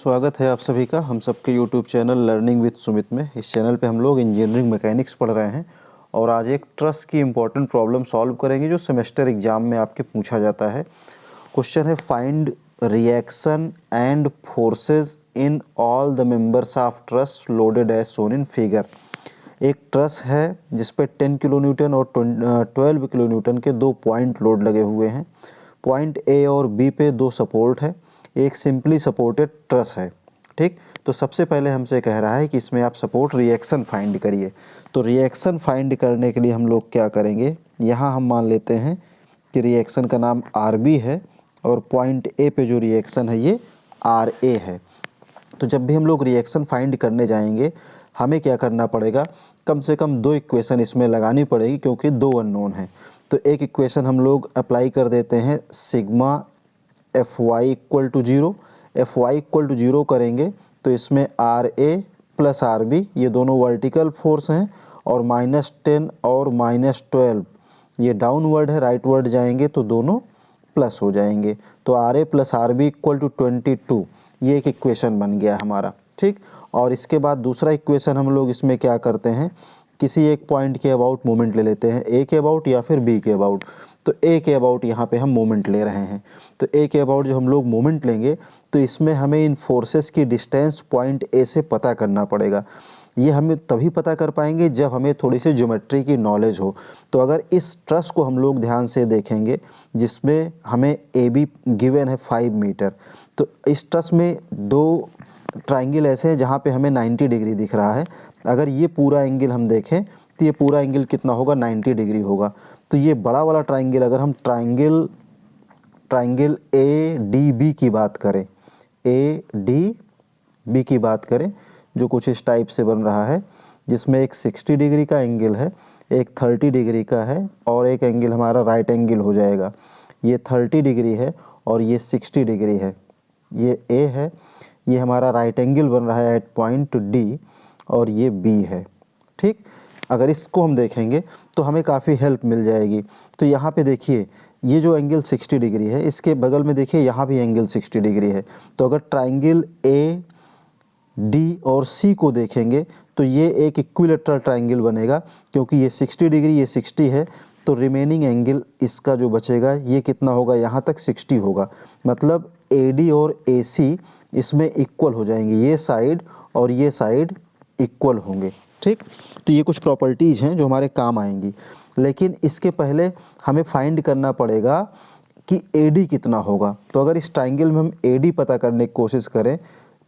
स्वागत है आप सभी का हम सबके YouTube channel learning with Sumit में। इस चैनल पे हम लोग इंजीनियरिंग मैकेनिक्स पढ़ रहे हैं और आज एक ट्रस की इम्पोर्टेंट प्रॉब्लम सॉल्व करेंगे जो सेमेस्टर एग्जाम में आपके पूछा जाता है। क्वेश्चन है find reaction and forces in all the members of truss loaded as shown in figure. एक ट्रस है जिस पे 10 किलो न्यूटन और 12 किलो न्यूटन के दो पॉइंट लोड लगे हुए हैं। पॉइंट ए और बी पे दो सपोर्ट है, एक सिंपली सपोर्टेड ट्रस है। ठीक, तो सबसे पहले हमसे कह रहा है कि इसमें आप सपोर्ट रिएक्शन फाइंड करिए। तो रिएक्शन फाइंड करने के लिए हम लोग क्या करेंगे, यहाँ हम मान लेते हैं कि रिएक्शन का नाम आर बी है और पॉइंट ए पे जो रिएक्शन है ये आर ए है। तो जब भी हम लोग रिएक्शन फाइंड करने जाएंगे हमें क्या करना पड़ेगा, कम से कम दो इक्वेशन इसमें लगानी पड़ेगी क्योंकि दो अननोन हैं। तो एक इक्वेशन हम लोग अप्लाई कर देते हैं, sigma F Y equal to zero. F Y equal to zero करेंगे तो इसमें R A plus R B ये दोनों वर्टिकल फोर्स हैं और -10 और -12 ये डाउनवर्ड है, राइटवर्ड जाएंगे तो दोनों प्लस हो जाएंगे। तो R A plus R B equal to 22 ये एक इक्वेशन बन गया हमारा। ठीक, और इसके बाद दूसरा इक्वेशन हम लोग इसमें क्या करते हैं, किसी एक पॉइंट के अबाउट मोमेंट ले लेते हैं, ए के अबाउट या फिर बी के अबाउट। तो ए के अबाउट यहाँ पे हम मोमेंट ले रहे हैं। तो ए के अबाउट जो हम लोग मोमेंट लेंगे तो इसमें हमें इन फोर्सेस की डिस्टेंस पॉइंट ए से पता करना पड़ेगा। ये हमें तभी पता कर पाएंगे जब हमें थोड़ी सी ज्योमेट्री की नॉलेज हो। तो अगर इस ट्रस को हम लोग ध्यान से देखेंगे जिसमें हमें ए बी गिवन है 5 मीटर, तो इस ट्रस में दो ट्राइंगल ऐसे हैं जहाँ पे हमें 90 डिग्री दिख रहा है। अगर ये पूरा एंगल हम देखें तो ये पूरा एंगल कितना होगा, 90 डिग्री होगा। तो ये बड़ा वाला ट्राइंगल, अगर हम ट्राइंगल ए डी बी की बात करें, ए डी बी की बात करें जो कुछ इस टाइप से बन रहा है, जिसमें एक 60 डिग्री का एंगल है, एक 30 डिग्री का है और एक एंगल हमारा राइट एंगल हो जाएगा। ये 30 डिग्री है और ये 60 डिग्री है। ये ए है, ये हमारा राइट एंगल बन रहा है एट पॉइंट डी और ये बी है। ठीक, अगर इसको हम देखेंगे तो हमें काफ़ी हेल्प मिल जाएगी। तो यहाँ पे देखिए ये जो एंगल 60 डिग्री है, इसके बगल में देखिए यहाँ भी एंगल 60 डिग्री है। तो अगर ट्राइंगल ए डी और सी को देखेंगे तो ये एक इक्विलेटरल ट्राइंगल बनेगा, क्योंकि ये 60 डिग्री ये 60 है। तो रिमेनिंग एंगल इसका जो बचेगा ये कितना होगा, यहाँ तक 60 होगा। मतलब ए डी और ए सी इसमें इक्वल हो जाएंगे, ये साइड और ये साइड इक्वल होंगे। ठीक, तो ये कुछ प्रॉपर्टीज़ हैं जो हमारे काम आएंगी। लेकिन इसके पहले हमें फाइंड करना पड़ेगा कि AD कितना होगा। तो अगर इस ट्राइंगल में हम AD पता करने की कोशिश करें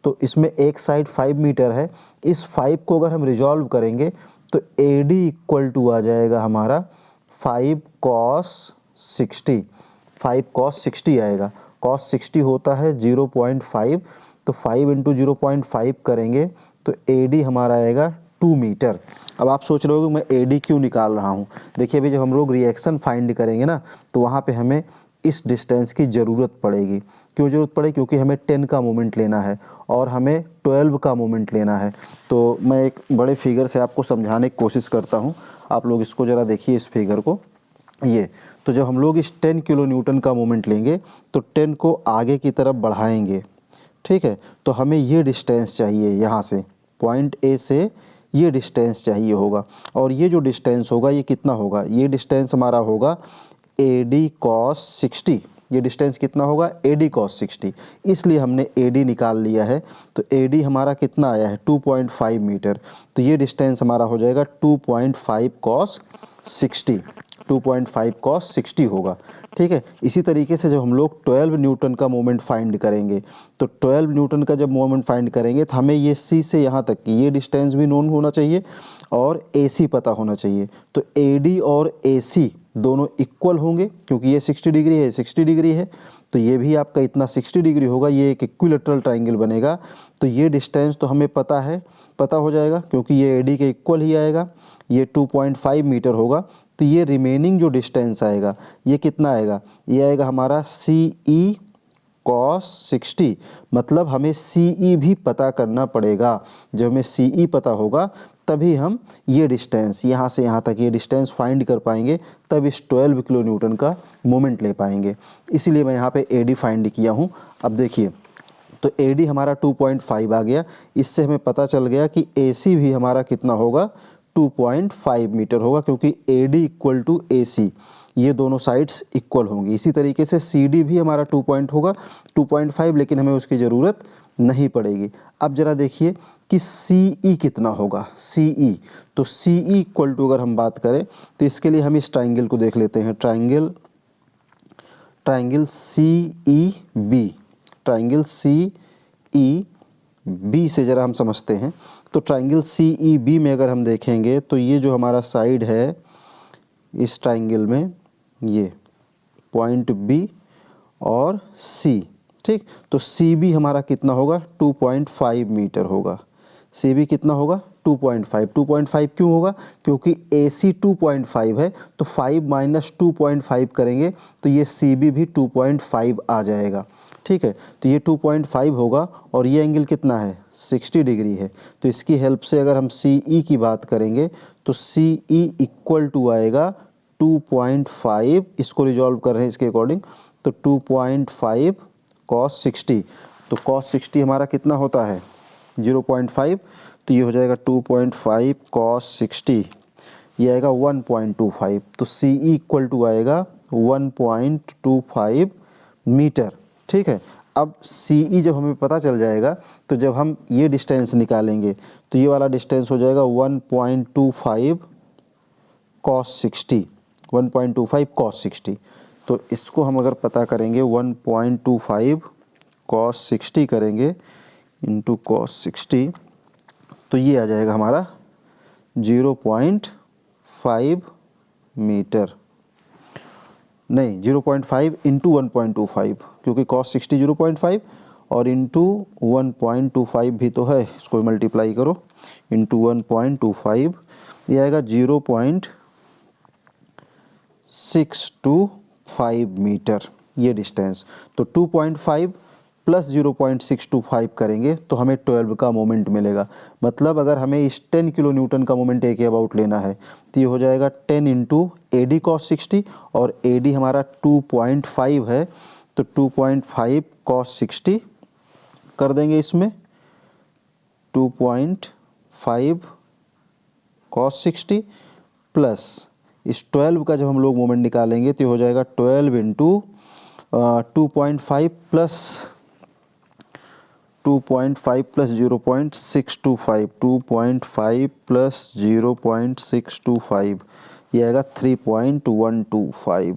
तो इसमें एक साइड 5 मीटर है, इस 5 को अगर हम रिजॉल्व करेंगे तो AD इक्वल टू आ जाएगा हमारा 5 cos 60। 5 cos 60 आएगा। cos 60 होता है 0.5, तो 5 इंटू 0.5 करेंगे तो AD हमारा आएगा 2 मीटर। अब आप सोच रहे हो कि मैं AD क्यों निकाल रहा हूँ। देखिए अभी जब हम लोग रिएक्शन फाइंड करेंगे ना तो वहाँ पे हमें इस डिस्टेंस की ज़रूरत पड़ेगी। क्यों ज़रूरत पड़े, क्योंकि हमें 10 का मोमेंट लेना है और हमें 12 का मोमेंट लेना है। तो मैं एक बड़े फिगर से आपको समझाने की कोशिश करता हूँ। आप लोग इसको ज़रा देखिए, इस फिगर को। ये तो जब हम लोग इस 10 किलो न्यूटन का मोमेंट लेंगे तो 10 को आगे की तरफ बढ़ाएंगे। ठीक है, तो हमें ये डिस्टेंस चाहिए, यहाँ से पॉइंट ए से ये डिस्टेंस चाहिए होगा। और ये जो डिस्टेंस होगा ये कितना होगा, ये डिस्टेंस हमारा होगा AD cos 60। ये डिस्टेंस कितना होगा, AD cos 60। इसलिए हमने AD निकाल लिया है। तो AD हमारा कितना आया है, 2.5 मीटर। तो ये डिस्टेंस हमारा हो जाएगा 2.5 cos 60। 2.5 cos 60 होगा। ठीक है, इसी तरीके से जब हम लोग 12 न्यूटन का मोमेंट फाइंड करेंगे तो 12 न्यूटन का जब मोमेंट फाइंड करेंगे तो हमें ये C से यहाँ तक की ये डिस्टेंस भी नोन होना चाहिए और AC पता होना चाहिए। तो AD और AC दोनों इक्वल होंगे, क्योंकि ये 60 डिग्री है, 60 डिग्री है, तो ये भी आपका इतना 60 डिग्री होगा, ये एक इक्विलेटरल ट्राइंगल बनेगा। तो ये डिस्टेंस तो हमें पता है, पता हो जाएगा क्योंकि ये AD के इक्वल ही आएगा। ये 2.5 मीटर होगा। तो ये रिमेनिंग जो डिस्टेंस आएगा ये कितना आएगा, ये आएगा हमारा CE cos 60। मतलब हमें CE भी पता करना पड़ेगा। जब हमें CE पता होगा तभी हम ये डिस्टेंस यहाँ से यहाँ तक ये डिस्टेंस फाइंड कर पाएंगे, तब इस 12 किलो न्यूटन का मोमेंट ले पाएंगे। इसीलिए मैं यहाँ पे AD फाइंड किया हूँ। अब देखिए तो AD हमारा 2.5 आ गया। इससे हमें पता चल गया कि AC भी हमारा कितना होगा, 2.5 मीटर होगा, क्योंकि AD इक्वल टू AC, ये दोनों साइड्स इक्वल होंगी। इसी तरीके से CD भी हमारा 2.5, लेकिन हमें उसकी ज़रूरत नहीं पड़ेगी। अब ज़रा देखिए कि CE कितना होगा, CE। तो CE इक्वल टू अगर हम बात करें तो इसके लिए हम इस ट्राइंगल को देख लेते हैं, ट्राइंगल CEB, ट्राइंगल CEB से ज़रा हम समझते हैं। तो ट्राइंगल CEB में अगर हम देखेंगे तो ये जो हमारा साइड है इस ट्राइंगल में, ये पॉइंट B और C, ठीक। तो CB हमारा कितना होगा, 2.5 मीटर होगा। CB कितना होगा, 2.5। 2.5 क्यों होगा, क्योंकि AC 2.5 है, तो 5 माइनस 2.5 करेंगे तो ये CB भी 2.5 आ जाएगा, ठीक है। तो ये 2.5 होगा और ये एंगल कितना है, 60 डिग्री है। तो इसकी हेल्प से अगर हम CE की बात करेंगे तो CE इक्वल टू आएगा 2.5, इसको रिजॉल्व कर रहे हैं इसके अकॉर्डिंग, तो 2.5 cos 60। तो cos 60 हमारा कितना होता है, 0.5, तो ये हो जाएगा 2.5 cos 60, ये आएगा 1.25। तो CE इक्वल टू आएगा 1.25 मीटर, ठीक है। अब CE जब हमें पता चल जाएगा तो जब हम ये डिस्टेंस निकालेंगे तो ये वाला डिस्टेंस हो जाएगा 1.25 cos 60, 1.25 cos 60। तो इसको हम अगर पता करेंगे 1.25 cos 60 करेंगे इंटू cos 60, तो ये आ जाएगा हमारा 0.5 मीटर, नहीं 0.5 इंटू 1.25, क्योंकि cos 60 0.5 और इंटू 1.25 भी तो है, इसको मल्टीप्लाई करो इंटू 1.25, ये आएगा 0.625 मीटर ये डिस्टेंस। तो 2.5 प्लस 0.625 करेंगे तो हमें 12 का मोमेंट मिलेगा। मतलब अगर हमें इस 10 किलो न्यूटन का मोमेंट A के अबाउट लेना है तो ये हो जाएगा 10 इंटू AD cos 60, और AD हमारा 2.5 है, तो 2.5 cos 60 कर देंगे इसमें, 2.5 cos 60 प्लस इस 12 का जब हम लोग मोमेंट निकालेंगे तो हो जाएगा 12 इंटू 2.5 प्लस 0.625, 2.5 प्लस 0.625, ये आएगा 3.125।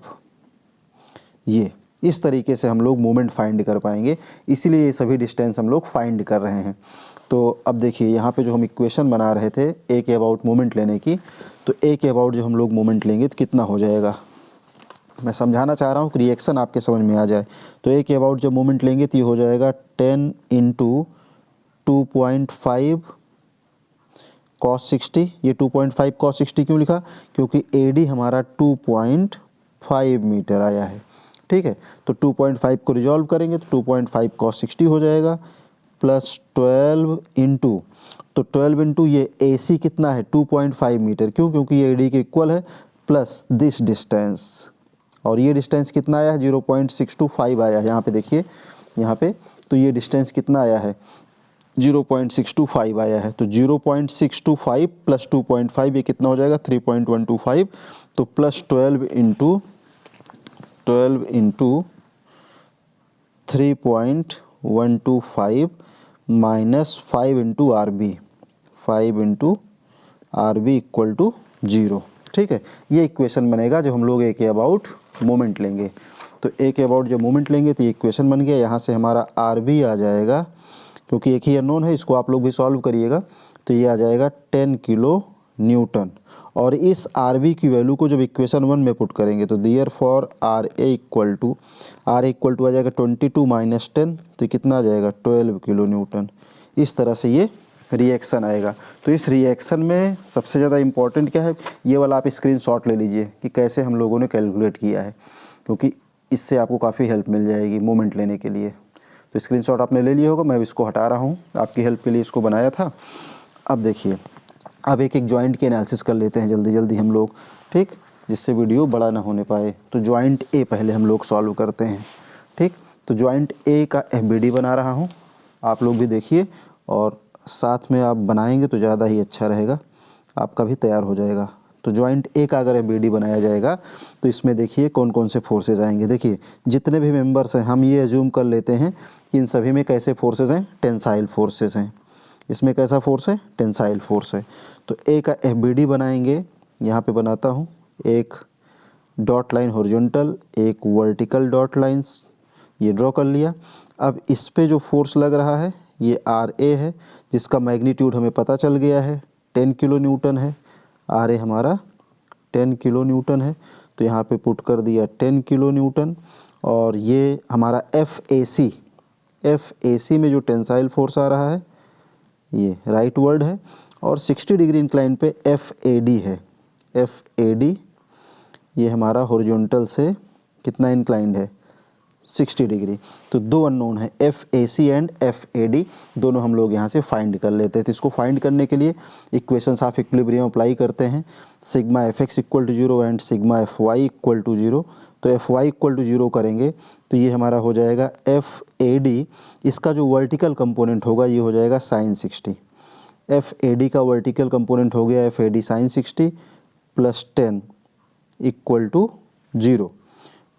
ये इस तरीके से हम लोग मोमेंट फाइंड कर पाएंगे, इसीलिए ये सभी डिस्टेंस हम लोग फाइंड कर रहे हैं। तो अब देखिए यहाँ पे जो हम इक्वेशन बना रहे थे A के अबाउट मोमेंट लेने की, तो A के अबाउट जो हम लोग मोमेंट लेंगे तो कितना हो जाएगा, मैं समझाना चाह रहा हूँ कि रिएक्शन आपके समझ में आ जाए। तो A के अबाउट जब मोमेंट लेंगे तो ये हो जाएगा 10 इंटू 2.5 cos 60। ये 2.5 cos 60 क्यों लिखा, क्योंकि AD हमारा 2.5 मीटर आया है, ठीक है। तो 2.5 को रिजॉल्व करेंगे तो 2.5 cos 60 हो जाएगा, प्लस 12 इंटू, तो 12 इंटू ये AC कितना है 2.5 मीटर, क्यों, क्योंकि ये AD के इक्वल है, प्लस दिस डिस्टेंस, और ये डिस्टेंस कितना आया है 0.625 आया है, यहाँ पे देखिए यहाँ पे, तो ये डिस्टेंस कितना आया है 0.625 आया है। तो 0.625 प्लस 2.5 ये कितना हो जाएगा 3.125, तो plus 12 into 3.125 minus 5 into RB, 5 into RB equal to 0, ठीक है। ये इक्वेशन बनेगा जब हम लोग A के अबाउट मोमेंट लेंगे। तो A के अबाउट जब मोमेंट लेंगे तो ये इक्वेशन बन गया, यहाँ से हमारा RB आ जाएगा, क्योंकि एक ही अननोन है, इसको आप लोग भी सॉल्व करिएगा, तो ये आ जाएगा 10 किलो न्यूटन। और इस RB की वैल्यू को जब इक्वेशन 1 में पुट करेंगे तो दियर फॉर RA इक्वल टू आ जाएगा 22 माइनस 10, तो कितना आ जाएगा 12 किलो न्यूटन। इस तरह से ये रिएक्शन आएगा। तो इस रिएक्शन में सबसे ज़्यादा इम्पॉर्टेंट क्या है, ये वाला आप स्क्रीनशॉट ले लीजिए कि कैसे हम लोगों ने कैलकुलेट किया है, क्योंकि इससे आपको काफ़ी हेल्प मिल जाएगी मोमेंट लेने के लिए। तो स्क्रीनशॉट आपने ले लिया होगा, मैं इसको हटा रहा हूँ, आपकी हेल्प के लिए इसको बनाया था। अब देखिए, अब एक एक जॉइंट की एनालिसिस कर लेते हैं जल्दी जल्दी हम लोग, ठीक, जिससे वीडियो बड़ा ना होने पाए। तो जॉइंट A पहले हम लोग सॉल्व करते हैं, ठीक। तो जॉइंट A का FBD बना रहा हूँ, आप लोग भी देखिए और साथ में आप बनाएंगे तो ज़्यादा ही अच्छा रहेगा, आपका भी तैयार हो जाएगा। तो जॉइंट ए का अगर बी डी बनाया जाएगा तो इसमें देखिए कौन कौन से फोर्सेज आएंगे। देखिए जितने भी मेंबर्स हैं हम ये एज्यूम कर लेते हैं कि इन सभी में कैसे फोर्सेज हैं, टेंसाइल फोर्सेज हैं। इसमें कैसा फोर्स है, टेंसाइल फोर्स है। तो ए का एफ बी डी बनाएंगे, यहाँ पे बनाता हूँ, एक डॉट लाइन हॉरिजॉन्टल, एक वर्टिकल डॉट लाइंस ये ड्रॉ कर लिया। अब इस पे जो फोर्स लग रहा है ये आर ए है, जिसका मैग्नीट्यूड हमें पता चल गया है 10 किलो न्यूटन है। आर ए हमारा 10 किलो न्यूटन है, तो यहाँ पे पुट कर दिया 10 किलो न्यूटन। और ये हमारा एफ ए सी में जो टेंसाइल फोर्स आ रहा है ये राइट वर्ड है, और 60 डिग्री इंक्लाइन पे एफ ए डी है। एफ ए डी ये हमारा हॉरिजॉन्टल से कितना इंक्लाइंड है, 60 डिग्री। तो दो अननोन है F A C and F A D, दोनों हम लोग यहाँ से फाइंड कर लेते हैं। तो इसको फाइंड करने के लिए इक्वेशंस ऑफ इक्विलिब्रियम अप्लाई करते हैं, sigma F X equal to 0 and sigma F Y equal to 0। तो एफ वाई इक्वल टू 0 करेंगे तो ये हमारा हो जाएगा एफ ए डी, इसका जो वर्टिकल कंपोनेंट होगा ये हो जाएगा साइन 60। एफ ए डी का वर्टिकल कंपोनेंट हो गया F A D sine 60 plus 10 equal to 0।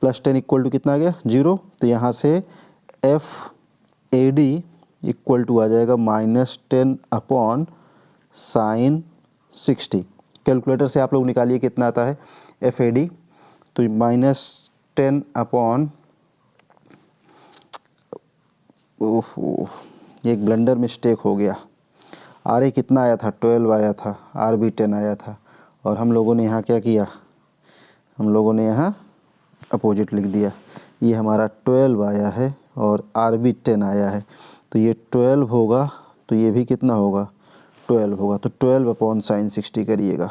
Plus 10 equal to कितना आ गया, 0। तो यहाँ से F A D equal to आ जाएगा -10 अपॉन साइन 60। कैलकुलेटर से आप लोग निकालिए कितना आता है एफ ए डी। तो -10 अपॉन, ओहो ये एक ब्लंडर मिस्टेक हो गया, आर ए कितना आया था, 12 आया था, आर बी 10 आया था, और हम लोगों ने यहाँ क्या किया, हम लोगों ने यहाँ अपोजिट लिख दिया। ये हमारा 12 आया है और आर बी 10 आया है, तो ये 12 होगा, तो ये भी कितना होगा, 12 होगा। तो 12 अपॉन साइन 60 करिएगा,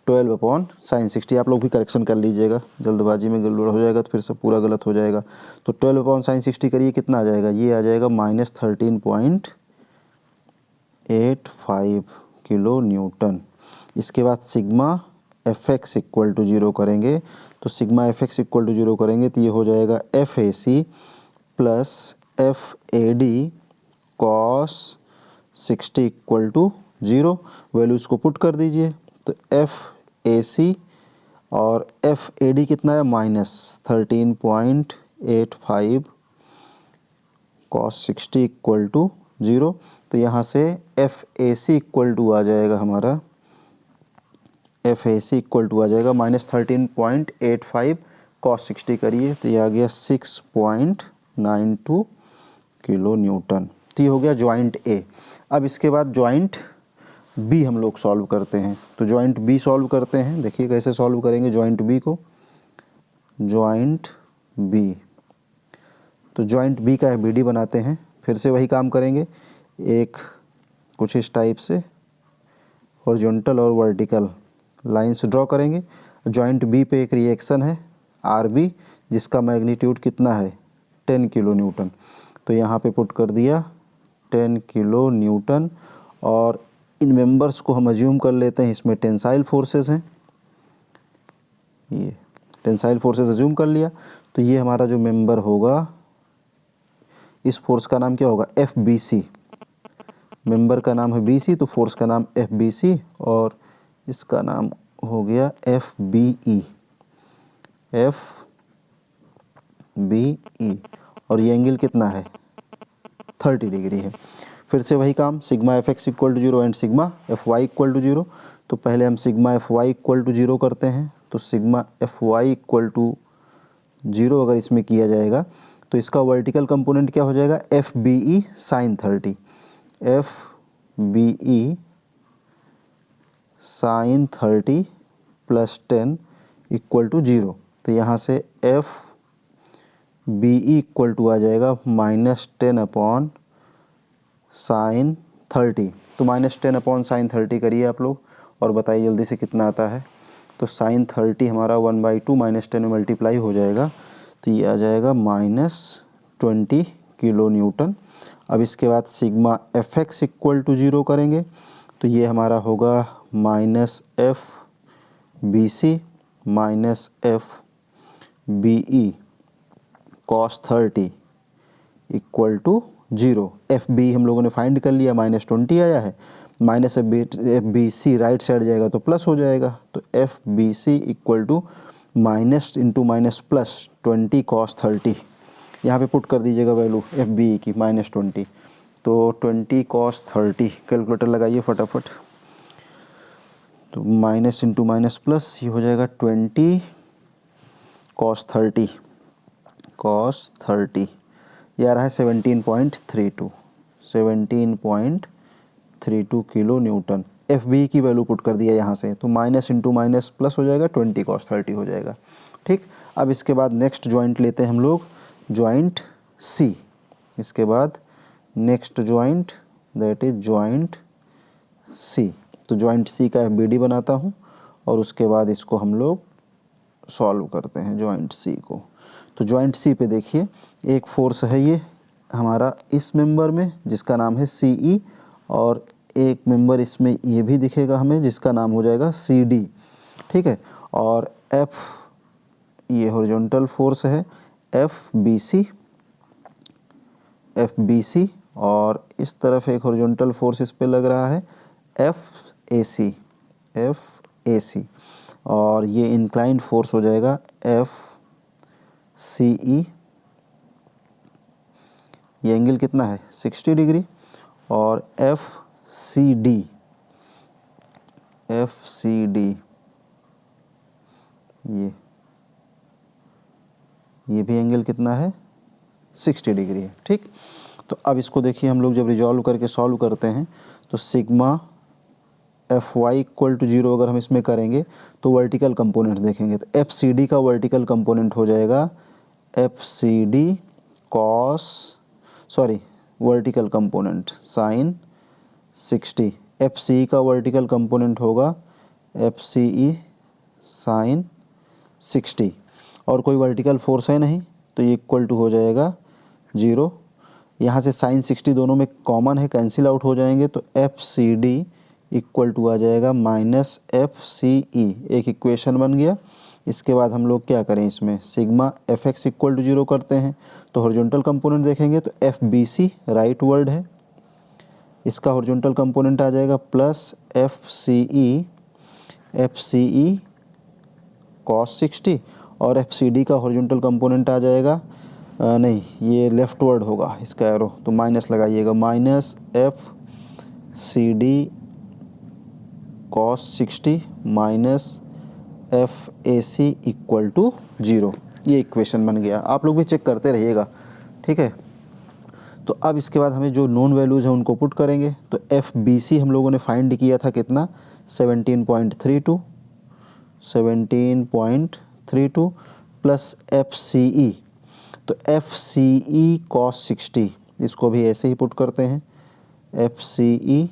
12 अपॉन साइन 60। आप लोग भी करेक्शन कर लीजिएगा, जल्दबाजी में गड़बड़ हो जाएगा तो फिर सब पूरा गलत हो जाएगा। तो 12 अपॉन साइन 60 करिए, कितना आ जाएगा, ये आ जाएगा -13.85 किलो न्यूटन। इसके बाद sigma F X equal to 0 करेंगे, तो sigma F X equal to 0 करेंगे तो ये हो जाएगा F A C plus F A D cos 60 equal to 0। Values को पुट कर दीजिए, तो एफ ए सी और एफ ए डी कितना है, -13.85 कॉस 60 इक्वल टू 0। तो यहाँ से F A C equal to आ जाएगा हमारा, F A C equal to आ जाएगा -13.85 कॉस 60 करिए तो ये आ गया 6.92 किलो न्यूटन। तो ये हो गया जॉइंट ए। अब इसके बाद जॉइंट बी हम लोग सॉल्व करते हैं। तो जॉइंट बी सॉल्व करते हैं, देखिए कैसे सॉल्व करेंगे जॉइंट बी को। जॉइंट बी, तो जॉइंट बी का बी डी बनाते हैं, फिर से वही काम करेंगे, एक कुछ इस टाइप से हॉरिजॉन्टल और वर्टिकल लाइंस ड्रॉ करेंगे। जॉइंट बी पे एक रिएक्शन है आर बी, जिसका मैग्नीट्यूड कितना है, 10 किलो न्यूटन। तो यहाँ पे पुट कर दिया 10 किलो न्यूटन, और इन मेंबर्स को हम अज्यूम कर लेते हैं इसमें टेंसाइल फोर्सेस हैं, ये टेंसाइल फोर्सेस अज्यूम कर लिया। तो ये हमारा जो मेंबर होगा, इस फोर्स का नाम क्या होगा, एफ बी सी। मेंबर का नाम है बी सी, तो फोर्स का नाम एफ बी सी, और इसका नाम हो गया F B E, F B E, और ये एंगल कितना है, 30 डिग्री है। फिर से वही काम, sigma F X equal to 0 and sigma F Y equal to 0। तो पहले हम sigma F Y equal to 0 करते हैं। तो sigma F Y equal to 0 अगर इसमें किया जाएगा तो इसका वर्टिकल कंपोनेंट क्या हो जाएगा, F B E sine 30, F B E sine 30 plus 10 equal to 0। तो यहाँ से F B E equal to आ जाएगा -10 अपॉन साइन 30। तो -10 अपॉन साइन 30 करिए आप लोग और बताइए जल्दी से कितना आता है। तो साइन 30 हमारा 1/2 -10 में मल्टीप्लाई हो जाएगा, तो ये आ जाएगा -20 किलो न्यूटन। अब इसके बाद sigma F X equal to 0 करेंगे, तो ये हमारा होगा -F B C -F B E cos 30 equal to 0। F B हम लोगों ने फाइंड कर लिया, -20 आया है, minus F B C right side जाएगा तो प्लस हो जाएगा, तो F B C equal to minus into minus plus 20 cos 30, यहाँ पे पुट कर दीजिएगा वैल्यू एफ बी की -20, तो 20 cos 30, कैलकुलेटर लगाइए फटाफट, तो माइनस इंटू माइनस प्लस ये हो जाएगा 20 cos 30, ये आ रहा है 17.32 किलो न्यूटन। एफ बी की वैल्यू पुट कर दिया यहाँ से, तो माइनस इंटू माइनस प्लस हो जाएगा, 20 cos 30 हो जाएगा। ठीक, अब इसके बाद नेक्स्ट जॉइंट लेते हैं हम लोग, जॉइंट सी। इसके बाद next joint that is joint C. तो जॉइंट सी का एफ बी डी बनाता हूँ और उसके बाद इसको हम लोग सॉल्व करते हैं जॉइंट सी को। तो जॉइंट सी पे देखिए, एक फोर्स है ये हमारा इस मेंबर में जिसका नाम है सी ई, और एक मेंबर इसमें ये भी दिखेगा हमें जिसका नाम हो जाएगा सी डी। ठीक है, और एफ ये हॉरिजॉन्टल फोर्स है एफ बी सी, और इस तरफ एक हॉरिजॉन्टल फोर्स इस पे लग रहा है एफ ए सी, और ये इंक्लाइंड फोर्स हो जाएगा एफ सी ई। ये एंगल कितना है 60 डिग्री, और एफ सी डी ये भी एंगल कितना है 60 डिग्री है। ठीक, तो अब इसको देखिए हम लोग जब रिजॉल्व करके सॉल्व करते हैं तो sigma F Y equal to 0 अगर हम इसमें करेंगे तो वर्टिकल कंपोनेंट्स देखेंगे, तो एफ सी डी का वर्टिकल कंपोनेंट हो जाएगा F C D vertical component sine 60, F C का वर्टिकल कंपोनेंट होगा एफ सी ई साइन 60, और कोई वर्टिकल फोर्स है नहीं तो ये इक्वल टू हो जाएगा 0। यहाँ से साइन 60 दोनों में कॉमन है, कैंसिल आउट हो जाएंगे, तो F C D equal to आ जाएगा माइनस एफ सी ई, एक इक्वेशन बन गया। इसके बाद हम लोग क्या करें, इसमें sigma F X equal to 0 करते हैं, तो हॉरिजॉन्टल कंपोनेंट देखेंगे तो F B C rightward है, इसका हॉरिजॉन्टल कंपोनेंट आ जाएगा plus F C E cos 60, और एफ सी डी का हॉरिजॉन्टल कंपोनेंट आ जाएगा नहीं ये लेफ्ट वर्ड होगा इसका एरो, तो माइनस लगाइएगा, minus F C D cos 60 minus F A C equal to 0। ये इक्वेशन बन गया, आप लोग भी चेक करते रहिएगा। ठीक है, तो अब इसके बाद हमें जो नोन वैल्यूज़ हैं उनको पुट करेंगे, तो एफ बी सी हम लोगों ने फाइंड किया था कितना 17.32 प्लस एफ सी ई, तो एफ सी ई कॉस 60 इसको भी ऐसे ही पुट करते हैं, F C E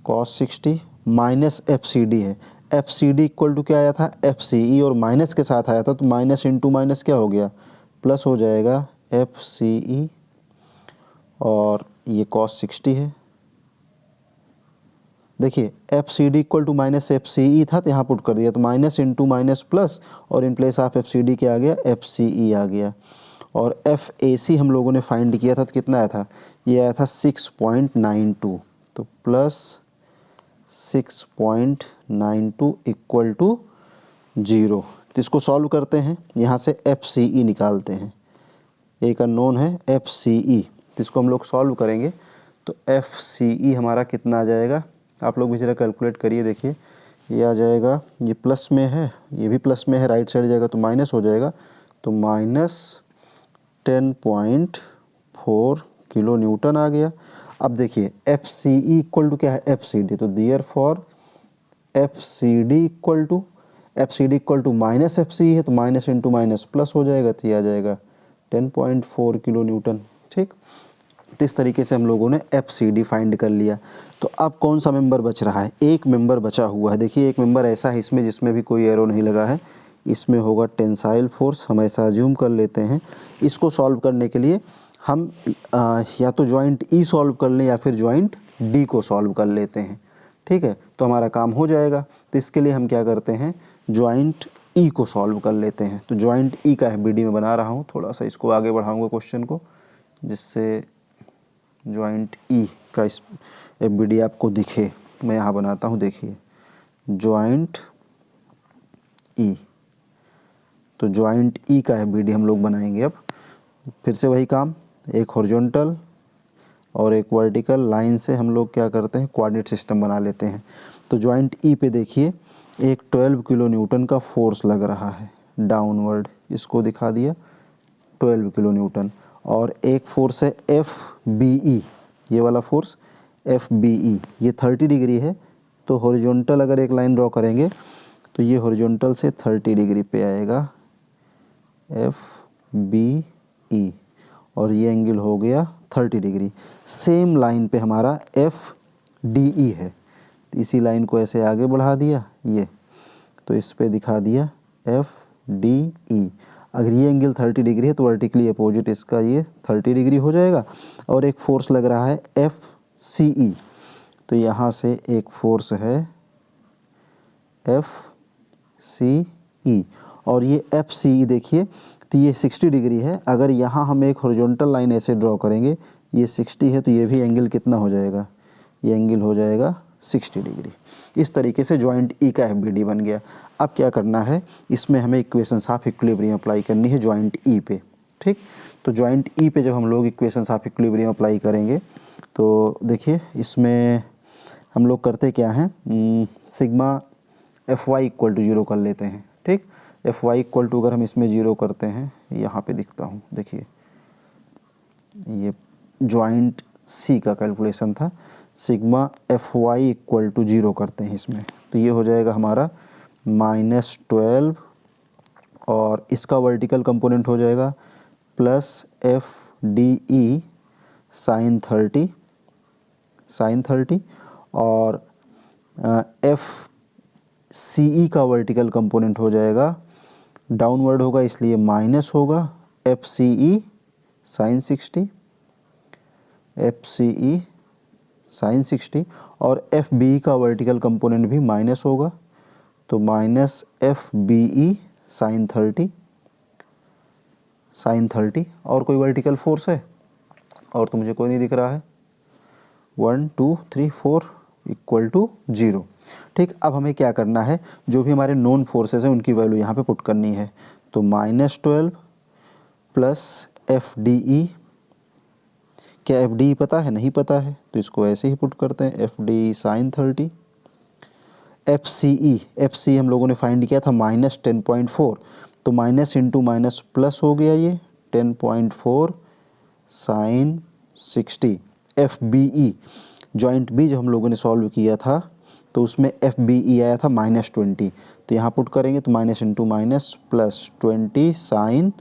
cos 60 minus F C D है, F C D equal to क्या आया था एफ सी ई, और माइनस के साथ आया था तो माइनस इंटू माइनस क्या हो गया प्लस हो जाएगा एफ सी ई, और ये कॉस 60 है। देखिए F C D equal to minus F C E था तो यहाँ पुट कर दिया, तो माइनस इंटू माइनस प्लस, और in place of F C D क्या आ गया एफ सी ई आ गया। और एफ ए सी हम लोगों ने फाइंड किया था तो कितना आया था, ये आया था 6.92, तो प्लस 6.92 इक्वल टू 0। तो इसको सॉल्व करते हैं, यहाँ से एफ सी ई निकालते हैं, एक अननोन है एफ सी ई, तो इसको हम लोग सॉल्व करेंगे, तो एफ सी ई हमारा कितना आ जाएगा, आप लोग भी ज़रा कैलकुलेट करिए। देखिए ये आ जाएगा, ये प्लस में है ये भी प्लस में है, राइट साइड जाएगा तो माइनस हो जाएगा, तो माइनस 10.4 किलो न्यूटन आ गया। अब देखिए F C E equal to क्या है एफ सी डी, तो therefore F C D equal to minus F C E है, तो माइनस इंटू माइनस प्लस हो जाएगा, तो ये आ जाएगा 10.4 किलो न्यूटन। ठीक, तो इस तरीके से हम लोगों ने एफ सी डी फाइंड कर लिया। तो अब कौन सा मेंबर बच रहा है, एक मेंबर बचा हुआ है। देखिए एक मेंबर ऐसा है इसमें जिसमें भी कोई एरो नहीं लगा है, इसमें होगा टेंसाइल फोर्स, हम ऐसा अज्यूम कर लेते हैं। इसको सॉल्व करने के लिए हम या तो जॉइंट ई सॉल्व कर लें या फिर जॉइंट डी को सॉल्व कर लेते हैं। ठीक है, तो हमारा काम हो जाएगा। तो इसके लिए हम क्या करते हैं, जॉइंट ई को सॉल्व कर लेते हैं। तो जॉइंट ई का एफ बी डी में बना रहा हूँ, थोड़ा सा इसको आगे बढ़ाऊँगा क्वेश्चन को, जिससे जॉइंट ई का इस एफ बी डी आपको दिखे। मैं यहाँ बनाता हूँ, देखिए जॉइंट ई। तो जॉइंट ई का एफ बी डी हम लोग बनाएंगे। अब फिर से वही काम, एक हॉरिजॉन्टल और एक वर्टिकल लाइन से हम लोग क्या करते हैं, कोऑर्डिनेट सिस्टम बना लेते हैं। तो जॉइंट ई पे देखिए एक 12 किलो न्यूटन का फोर्स लग रहा है डाउनवर्ड, इसको दिखा दिया 12 किलो न्यूटन। और एक फोर्स है एफ बी ई, ये वाला फोर्स एफ बी ई, ये 30 डिग्री है। तो हॉरिजॉन्टल अगर एक लाइन ड्रॉ करेंगे तो ये हॉरिजॉन्टल से 30 डिग्री पे आएगा एफ बी ई, और ये एंगल हो गया 30 डिग्री। सेम लाइन पे हमारा एफ डी ई है, इसी लाइन को ऐसे आगे बढ़ा दिया ये, तो इस पे दिखा दिया एफ डी ई। अगर ये एंगल 30 डिग्री है तो वर्टिकली अपोजिट इसका ये 30 डिग्री हो जाएगा। और एक फोर्स लग रहा है एफ सी ई, तो यहाँ से एक फोर्स है एफ सी ई, और ये एफ सी ई देखिए तो ये 60 डिग्री है। अगर यहाँ हम एक हॉरिजॉन्टल लाइन ऐसे ड्रॉ करेंगे, ये 60 है तो ये भी एंगल कितना हो जाएगा, ये एंगल हो जाएगा 60 डिग्री। इस तरीके से जॉइंट ई का एफ बी डी बन गया। अब क्या करना है, इसमें हमें इक्वेशंस ऑफ इक्विलिब्रियम अप्लाई करनी है जॉइंट ई पे। ठीक, तो जॉइंट ई पे जब हम लोग इक्वेशंस ऑफ इक्विलिब्रियम अप्लाई करेंगे तो देखिए इसमें हम लोग करते क्या हैं, sigma F Y equal to 0 कर लेते हैं। ठीक, एफ वाई इक्वल टू अगर हम इसमें 0 करते हैं, यहाँ पे दिखता हूँ, देखिए ये जॉइंट सी का कैलकुलेशन था, sigma F Y equal to 0 करते हैं इसमें, तो ये हो जाएगा हमारा -12, और इसका वर्टिकल कंपोनेंट हो जाएगा plus F D E sine 30, और एफ सी ई का वर्टिकल कंपोनेंट हो जाएगा, डाउनवर्ड होगा इसलिए माइनस होगा, F C E sine 60, F C E sine 60, और एफ बी ई का वर्टिकल कंपोनेंट भी माइनस होगा, तो minus F B E sine 30। और कोई वर्टिकल फोर्स है, और तो मुझे कोई नहीं दिख रहा है, 1 2 3 4 इक्वल टू 0। ठीक, अब हमें क्या करना है, जो भी हमारे नॉन फोर्सेस हैं उनकी वैल्यू यहाँ पे पुट करनी है। तो -12 प्लस एफ डी ई, क्या एफ डी ई पता है, नहीं पता है, तो इसको ऐसे ही पुट करते हैं, F D E sine 30। F C हम लोगों ने फाइंड किया था -10.4, तो माइनस इंटू माइनस प्लस हो गया, ये 10.4 sine 60। F B E joint B जो हम लोगों ने सॉल्व किया था तो उसमें एफ बी ई आया था -20, तो यहाँ पुट करेंगे तो minus into minus plus 20 sine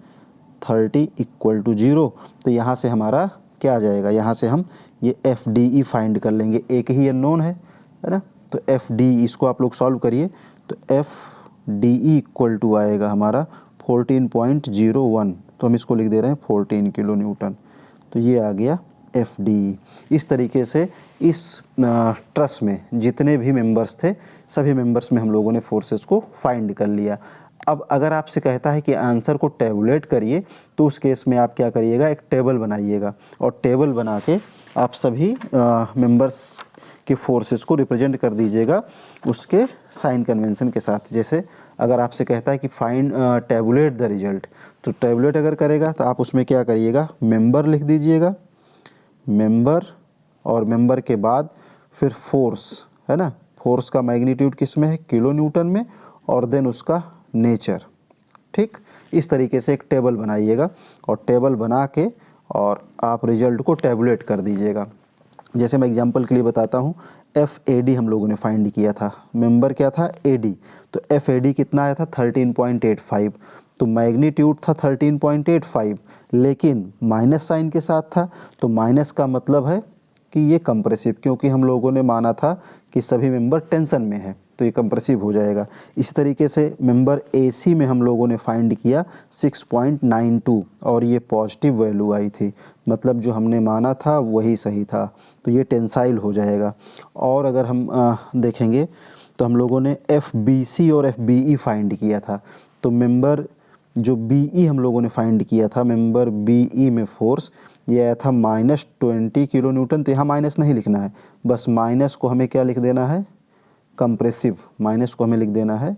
30 equal to 0। तो यहाँ से हमारा क्या आ जाएगा, यहाँ से हम ये एफ डी ई फाइंड कर लेंगे, एक ही अननोन है ना। तो एफ डी ई इसको आप लोग सॉल्व करिए, तो F D E equal to आएगा हमारा 14.01, तो हम इसको लिख दे रहे हैं 14 किलो न्यूटन। तो ये आ गया एफ डी ई। इस तरीके से इस ट्रस में जितने भी मेंबर्स थे सभी मेंबर्स में हम लोगों ने फोर्सेस को फाइंड कर लिया। अब अगर आपसे कहता है कि आंसर को टेबुलेट करिए, तो उस केस में आप क्या करिएगा, एक टेबल बनाइएगा, और टेबल बना के आप सभी मेंबर्स के फोर्सेस को रिप्रेजेंट कर दीजिएगा उसके साइन कन्वेंशन के साथ। जैसे अगर आपसे कहता है कि फाइंड टेबुलेट द रिजल्ट, तो टेबुलेट अगर करेगा तो आप उसमें क्या करिएगा, मेंबर लिख दीजिएगा, मेंबर, और मेंबर के बाद फिर फोर्स है ना, फोर्स का मैग्नीट्यूड किस में है, किलो न्यूटन में, और देन उसका नेचर। ठीक, इस तरीके से एक टेबल बनाइएगा, और टेबल बना के और आप रिजल्ट को टेबुलेट कर दीजिएगा। जैसे मैं एग्जांपल के लिए बताता हूँ, एफ ए डी हम लोगों ने फाइंड किया था, मेंबर क्या था, ए डी, तो एफ ए डी कितना आया था 13.85, तो मैग्नीट्यूड था 13.85, लेकिन माइनस साइन के साथ था, तो माइनस का मतलब है कि ये कंप्रेसिव, क्योंकि हम लोगों ने माना था कि सभी मेंबर टेंशन में है, तो ये कंप्रेसिव हो जाएगा। इसी तरीके से मेंबर ए सी में हम लोगों ने फाइंड किया 6.92, और ये पॉजिटिव वैल्यू आई थी, मतलब जो हमने माना था वही सही था, तो ये टेंसाइल हो जाएगा। और अगर हम देखेंगे तो हम लोगों ने FBC और FBE फाइंड किया था। तो मेंबर जो BE हम लोगों ने फाइंड किया था, मेंबर BE में फोर्स ये आया था -20 किलो न्यूटन। तो यहाँ माइनस नहीं लिखना है, बस माइनस को हमें क्या लिख देना है, कंप्रेसिव। माइनस को हमें लिख देना है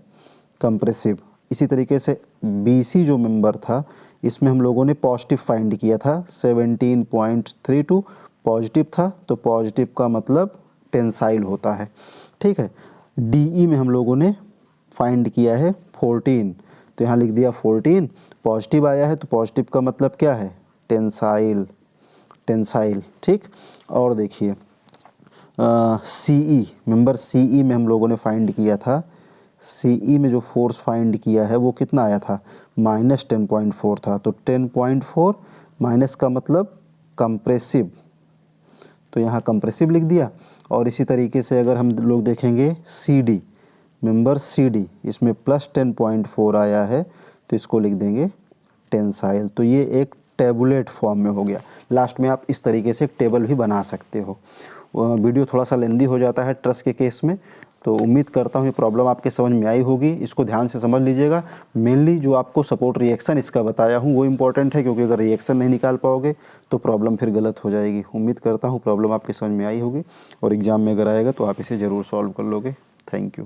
कंप्रेसिव। इसी तरीके से BC जो मेंबर था, इसमें हम लोगों ने पॉजिटिव फाइंड किया था, 17.32 पॉजिटिव था। तो पॉजिटिव का मतलब टेंसाइल होता है, ठीक है। DE में हम लोगों ने फाइंड किया है 14, तो यहाँ लिख दिया 14। पॉजिटिव आया है तो पॉजिटिव का मतलब क्या है, टेंसाइल, टेंसाइल, ठीक। और देखिए CE, मेंबर CE में हम लोगों ने फाइंड किया था, CE में जो फोर्स फाइंड किया है वो कितना आया था, -10.4 था। तो 10.4 माइनस का मतलब कंप्रेसिव, तो यहाँ कंप्रेसिव लिख दिया। और इसी तरीके से अगर हम लोग देखेंगे CD, मेंबर CD, इसमें +10.4 आया है तो इसको लिख देंगे टेंसाइल। तो ये एक टेबुलेट फॉर्म में हो गया। लास्ट में आप इस तरीके से एक टेबल भी बना सकते हो। वीडियो थोड़ा सा लेंदी हो जाता है ट्रस के केस में, तो उम्मीद करता हूँ ये प्रॉब्लम आपके समझ में आई होगी। इसको ध्यान से समझ लीजिएगा। मेनली जो आपको सपोर्ट रिएक्शन इसका बताया हूँ वो इम्पॉर्टेंट है, क्योंकि अगर रिएक्शन नहीं निकाल पाओगे तो प्रॉब्लम फिर गलत हो जाएगी। उम्मीद करता हूँ प्रॉब्लम आपके समझ में आई होगी और एग्ज़ाम में अगर आएगा तो आप इसे ज़रूर सॉल्व कर लोगे। Thank you.